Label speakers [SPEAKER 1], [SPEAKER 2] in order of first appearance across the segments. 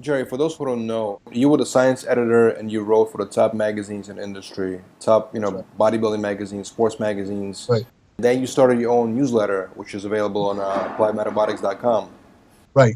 [SPEAKER 1] Jerry, for those who don't know, you were the science editor and you wrote for the top magazines in the industry, top,
[SPEAKER 2] That's right.
[SPEAKER 1] bodybuilding magazines, sports magazines.
[SPEAKER 2] Right.
[SPEAKER 1] Then you started your own newsletter, which is available on appliedmetabolics.com.
[SPEAKER 2] Right.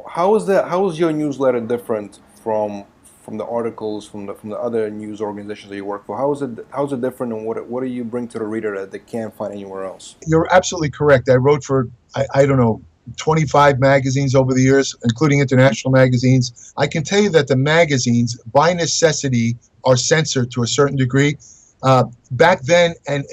[SPEAKER 1] How is that? How is your newsletter different from the articles from the other news organizations that you work for? How is it different, and what do you bring to the reader that they can't find anywhere else?
[SPEAKER 2] You're absolutely correct. I wrote for, I don't know, 25 magazines over the years, including international magazines. I can tell you that the magazines, by necessity, are censored to a certain degree. Back then and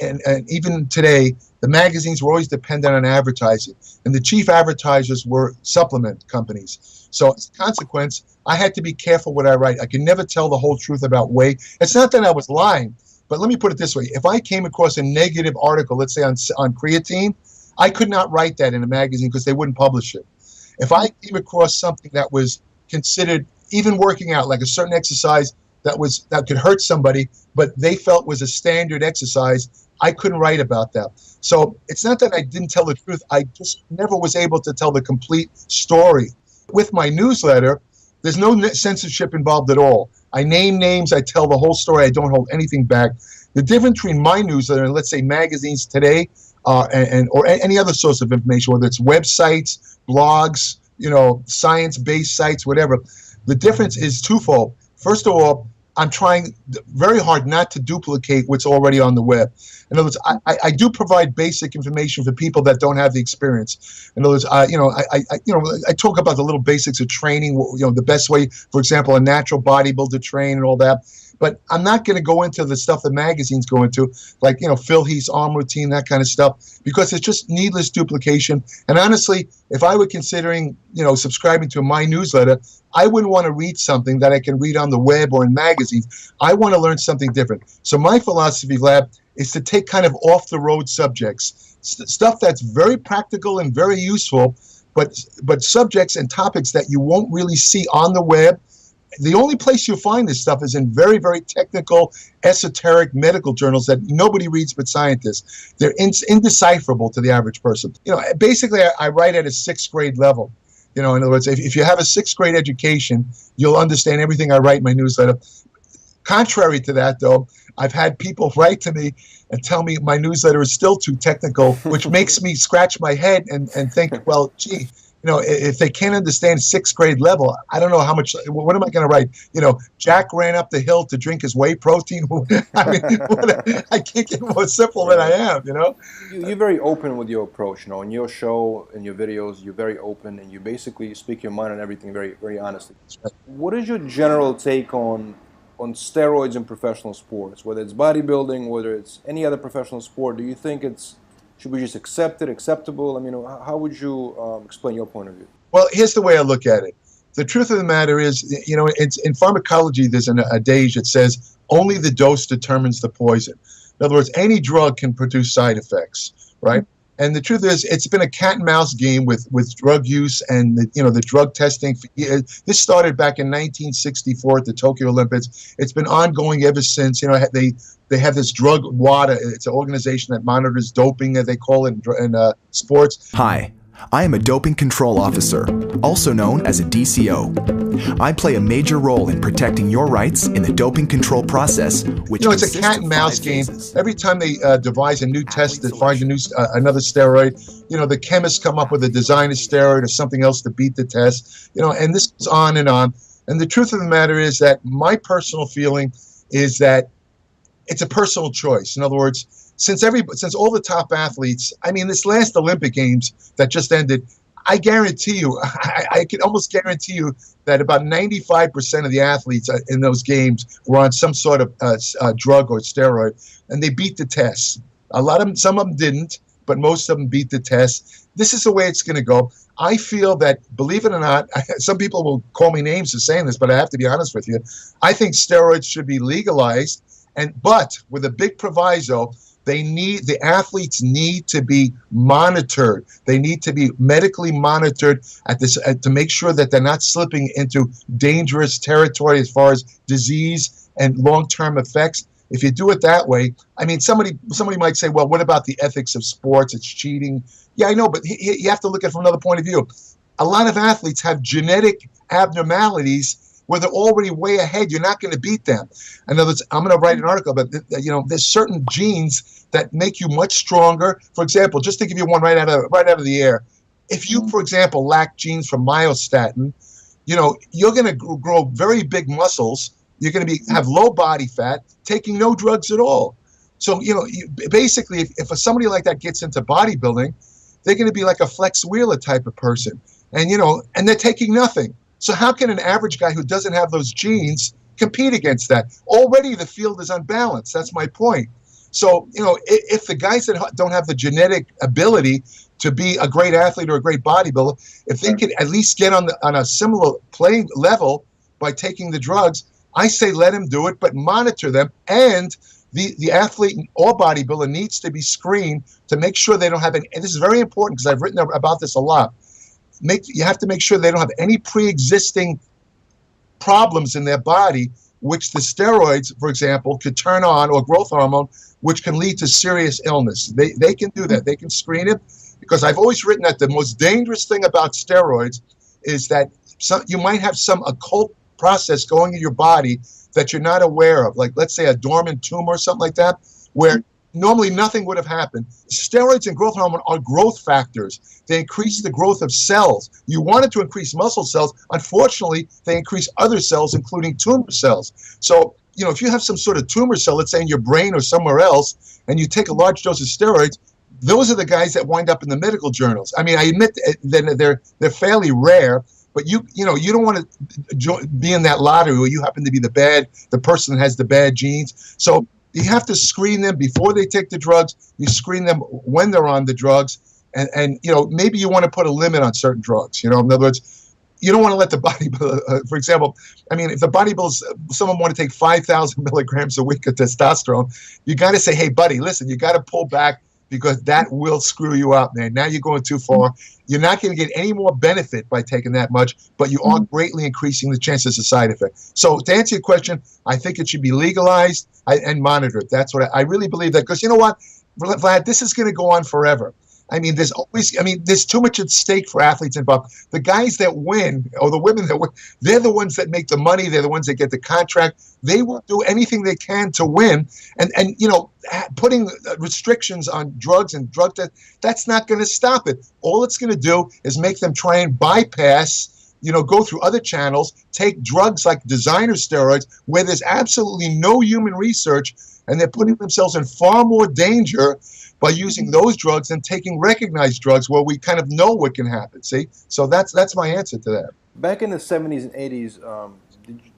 [SPEAKER 2] even today, the magazines were always dependent on advertising, and the chief advertisers were supplement companies. So as a consequence, I had to be careful what I write. I could never tell the whole truth about whey. It's not that I was lying, but let me put it this way. If I came across a negative article, let's say on creatine, I could not write that in a magazine because they wouldn't publish it. If I came across something that was considered, even working out, like a certain exercise that could hurt somebody, but they felt was a standard exercise, I couldn't write about that. So it's not that I didn't tell the truth. I just never was able to tell the complete story. With my newsletter, there's no censorship involved at all. I name names. I tell the whole story. I don't hold anything back. The difference between my newsletter and, let's say, magazines today, or any other source of information, whether it's websites, blogs, science-based sites, whatever, the difference is twofold. First of all, I'm trying very hard not to duplicate what's already on the web. In other words, I do provide basic information for people that don't have the experience. In other words, I talk about the little basics of training. The best way, for example, a natural bodybuilder to train and all that. But I'm not going to go into the stuff the magazines go into, like Phil Heath's arm routine, that kind of stuff, because it's just needless duplication. And honestly, if I were considering subscribing to my newsletter, I wouldn't want to read something that I can read on the web or in magazines. I want to learn something different. So my philosophy, Lab, is to take kind of off-the-road subjects, stuff that's very practical and very useful, but subjects and topics that you won't really see on the web. The only place you'll find this stuff is in very, very technical, esoteric medical journals that nobody reads but scientists. They're indecipherable to the average person. Basically, I write at a 6th grade level. In other words, if you have a 6th grade education, you'll understand everything I write in my newsletter. Contrary to that, though, I've had people write to me and tell me my newsletter is still too technical, which makes me scratch my head and think, well, gee, if they can't understand 6th grade level, I don't know what am I going to write? Jack ran up the hill to drink his whey protein. I mean, I can't get more simple than I am,
[SPEAKER 1] You're very open with your approach, in your show, in your videos, you're very open and you basically speak your mind on everything very, very honestly.
[SPEAKER 2] Right.
[SPEAKER 1] What is your general take on steroids in professional sports, whether it's bodybuilding, whether it's any other professional sport? Do you think should we just accept it, acceptable? I mean, how would you explain your point of view?
[SPEAKER 2] Well, here's the way I look at it. The truth of the matter is, it's in pharmacology, there's an adage that says only the dose determines the poison. In other words, any drug can produce side effects, right? And the truth is, it's been a cat and mouse game with drug use and the drug testing. This started back in 1964 at the Tokyo Olympics. It's been ongoing ever since. They have this drug WADA. It's an organization that monitors doping, as they call it in sports.
[SPEAKER 3] Hi, I am a doping control officer, also known as a DCO. I play a major role in protecting your rights in the doping control process, which
[SPEAKER 2] it's a cat and mouse game. Every time they devise a new test to find another steroid, the chemists come up with a design of steroid or something else to beat the test, and this goes on and on. And the truth of the matter is that my personal feeling is that it's a personal choice. In other words, since all the top athletes, I mean, this last Olympic Games that just ended, I guarantee you, I can almost guarantee you that about 95% of the athletes in those games were on some sort of drug or steroid, and they beat the test. Some of them didn't, but most of them beat the test. This is the way it's going to go. I feel that, believe it or not, some people will call me names for saying this, but I have to be honest with you. I think steroids should be legalized, but with a big proviso. The athletes need to be monitored. They need to be medically monitored to make sure that they're not slipping into dangerous territory as far as disease and long-term effects. If you do it that way, I mean, somebody might say, well, what about the ethics of sports? It's cheating. Yeah, I know, but you have to look at it from another point of view. A lot of athletes have genetic abnormalities where they're already way ahead. You're not going to beat them. In other words, I'm going to write an article about, there's certain genes that make you much stronger. For example, just to give you one right out of the air, if you, for example, lack genes from myostatin, you're going to grow very big muscles. You're going to have low body fat, taking no drugs at all. So, basically, if somebody like that gets into bodybuilding, they're going to be like a Flex Wheeler type of person. And, and they're taking nothing. So how can an average guy who doesn't have those genes compete against that? Already the field is unbalanced. That's my point. So, if the guys that don't have the genetic ability to be a great athlete or a great bodybuilder, if they could at least get on a similar playing level by taking the drugs, I say let them do it, but monitor them. And the athlete or bodybuilder needs to be screened to make sure they don't have any, and this is very important because I've written about this a lot. You have to make sure they don't have any pre-existing problems in their body, which the steroids, for example, could turn on, or growth hormone, which can lead to serious illness. They can do that. They can screen it, because I've always written that the most dangerous thing about steroids is that you might have some occult process going in your body that you're not aware of, like let's say a dormant tumor or something like that, where normally nothing would have happened. Steroids and growth hormone are growth factors. They increase the growth of cells. You wanted to increase muscle cells. Unfortunately, they increase other cells, including tumor cells. So, if you have some sort of tumor cell, let's say in your brain or somewhere else, and you take a large dose of steroids, those are the guys that wind up in the medical journals. I mean, I admit that they're fairly rare, but you don't want to be in that lottery where you happen to be the person that has the bad genes. So you have to screen them before they take the drugs. You screen them when they're on the drugs, and maybe you want to put a limit on certain drugs. In other words, you don't want to let the bodybuilder, for example, if the bodybuilders, someone want to take 5,000 milligrams a week of testosterone, you got to say, hey, buddy, listen, you got to pull back, because that will screw you up, man. Now you're going too far. You're not going to get any more benefit by taking that much, but you are greatly increasing the chances of side effects. So to answer your question, I think it should be legalized and monitored. That's what I really believe that, because you know what, Vlad, this is going to go on forever. There's too much at stake for athletes involved. The guys that win, or the women that win, they're the ones that make the money. They're the ones that get the contract. They will do anything they can to win. And putting restrictions on drugs and drug tests, that's not going to stop it. All it's going to do is make them try and bypass, go through other channels, take drugs like designer steroids, where there's absolutely no human research, and they're putting themselves in far more danger by using those drugs and taking recognized drugs where we kind of know what can happen. See? So that's my answer to that.
[SPEAKER 1] Back in the 70s and 80s,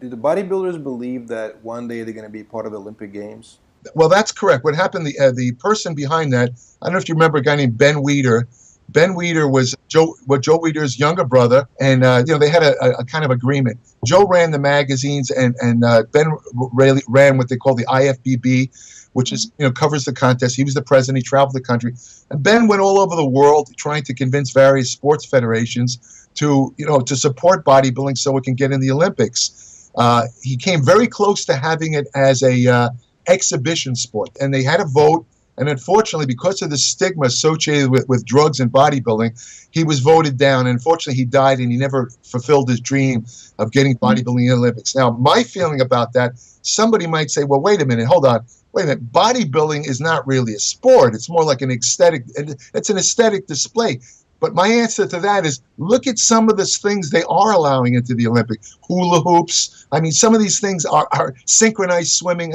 [SPEAKER 1] did the bodybuilders believe that one day they're going to be part of the Olympic Games?
[SPEAKER 2] Well, that's correct. What happened, the person behind that, I don't know if you remember a guy named Ben Weider. Ben Weider was Joe Weider's younger brother, and they had a kind of agreement. Joe ran the magazines, and Ben ran what they call the IFBB, which is covers the contest. He was the president. He traveled the country, and Ben went all over the world trying to convince various sports federations to support bodybuilding so it can get in the Olympics. He came very close to having it as a exhibition sport, and they had a vote. And unfortunately, because of the stigma associated with drugs and bodybuilding, he was voted down. And unfortunately, he died, and he never fulfilled his dream of getting bodybuilding in the Olympics. Now, my feeling about that, somebody might say, well, wait a minute, hold on. Wait a minute, bodybuilding is not really a sport. It's more like it's an aesthetic display. But my answer to that is, look at some of the things they are allowing into the Olympics. Hula hoops. Some of these things are synchronized swimming.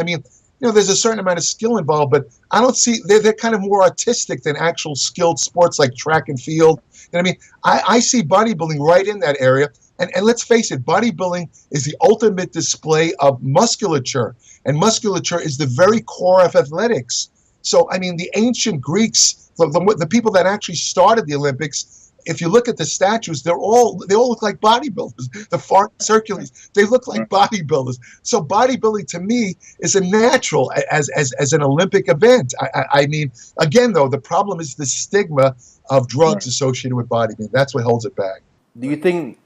[SPEAKER 2] There's a certain amount of skill involved, but I don't see, they're kind of more artistic than actual skilled sports like track and field. I see bodybuilding right in that area. And let's face it, bodybuilding is the ultimate display of musculature. And musculature is the very core of athletics. So, the ancient Greeks, the people that actually started the Olympics, if you look at the statues, they all look like bodybuilders. The Spartans, Hercules, they look like bodybuilders. So bodybuilding to me is a natural as an Olympic event. Again, though, the problem is the stigma of drugs associated with bodybuilding. That's what holds it back.
[SPEAKER 1] Do you think,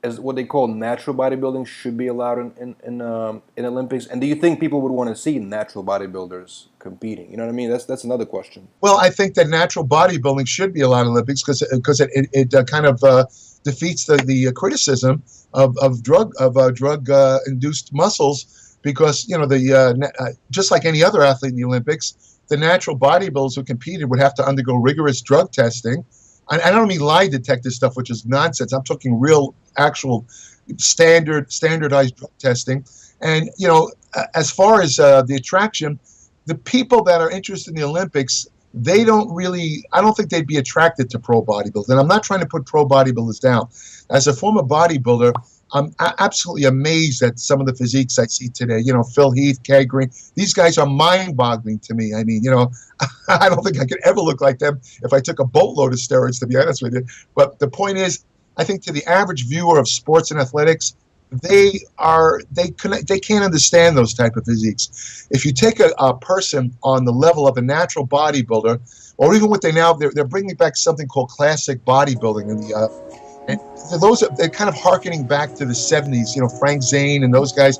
[SPEAKER 1] as what they call natural bodybuilding, should be allowed in Olympics? And do you think people would want to see natural bodybuilders competing? You know what I mean? That's another question.
[SPEAKER 2] Well, I think that natural bodybuilding should be allowed in Olympics because it kind of defeats the criticism of drug induced muscles, because just like any other athlete in the Olympics, the natural bodybuilders who competed would have to undergo rigorous drug testing. I don't mean lie detector stuff, which is nonsense. I'm talking real, actual standardized drug testing. And as far as the attraction, the people that are interested in the Olympics, I don't think they'd be attracted to pro bodybuilders. And I'm not trying to put pro bodybuilders down. As a former bodybuilder, I'm absolutely amazed at some of the physiques I see today. Phil Heath, Kay Green. These guys are mind-boggling to me. I mean, I don't think I could ever look like them if I took a boatload of steroids, to be honest with you. But the point is, I think to the average viewer of sports and athletics, they can't understand those type of physiques. If you take a person on the level of a natural bodybuilder, or even what they're bringing back something called classic bodybuilding, and they're kind of hearkening back to the 70s, Frank Zane and those guys.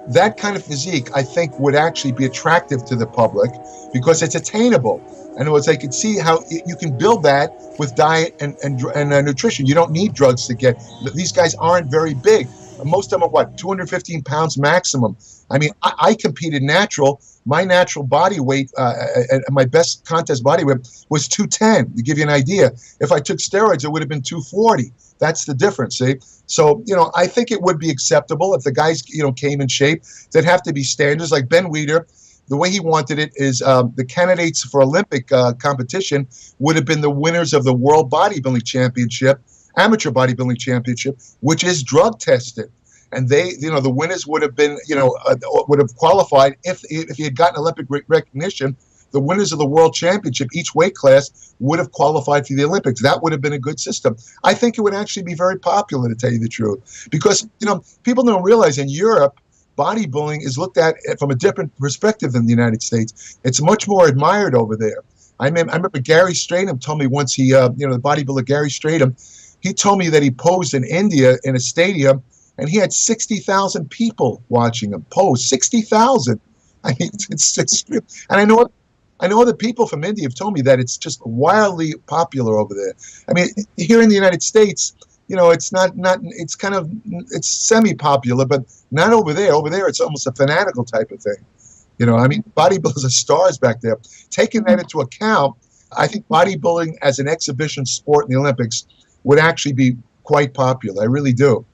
[SPEAKER 2] That kind of physique, I think, would actually be attractive to the public because it's attainable. In other words, they can see how you can build that with diet and nutrition. You don't need drugs to get. These guys aren't very big. Most of them are 215 pounds maximum. I mean, I competed natural. My natural body weight, my best contest body weight was 210, to give you an idea. If I took steroids, it would have been 240. That's the difference, see? So, I think it would be acceptable if the guys, came in shape. There'd have to be standards. Like Ben Weider, the way he wanted it is the candidates for Olympic competition would have been the winners of the World Bodybuilding Championship, Amateur Bodybuilding Championship, which is drug tested. And they, the winners would have been, would have qualified if he had gotten Olympic recognition. The winners of the World Championship, each weight class, would have qualified for the Olympics. That would have been a good system. I think it would actually be very popular, to tell you the truth, because people don't realize in Europe, bodybuilding is looked at from a different perspective than the United States. It's much more admired over there. I remember Gary Stratum told me once the bodybuilder Gary Stratum, he told me that he posed in India in a stadium, and he had 60,000 people watching him pose. 60,000. I mean, it's and I know other people from India have told me that it's just wildly popular over there. I mean, here in the United States, it's it's semi-popular, but not over there. Over there, it's almost a fanatical type of thing. Bodybuilders are stars back there. Taking that into account, I think bodybuilding as an exhibition sport in the Olympics would actually be quite popular. I really do.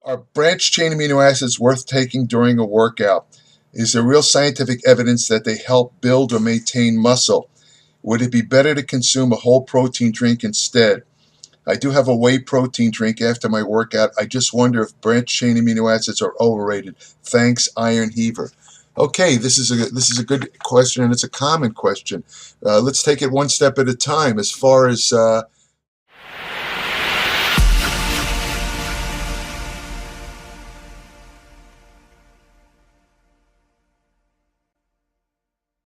[SPEAKER 2] Are branched-chain amino acids worth taking during a workout? Is there real scientific evidence that they help build or maintain muscle? Would it be better to consume a whole protein drink instead? I do have a whey protein drink after my workout. I just wonder if branched-chain amino acids are overrated. Thanks, Iron Heaver. Okay, this is a good question, and it's a common question. Let's take it one step at a time. As far as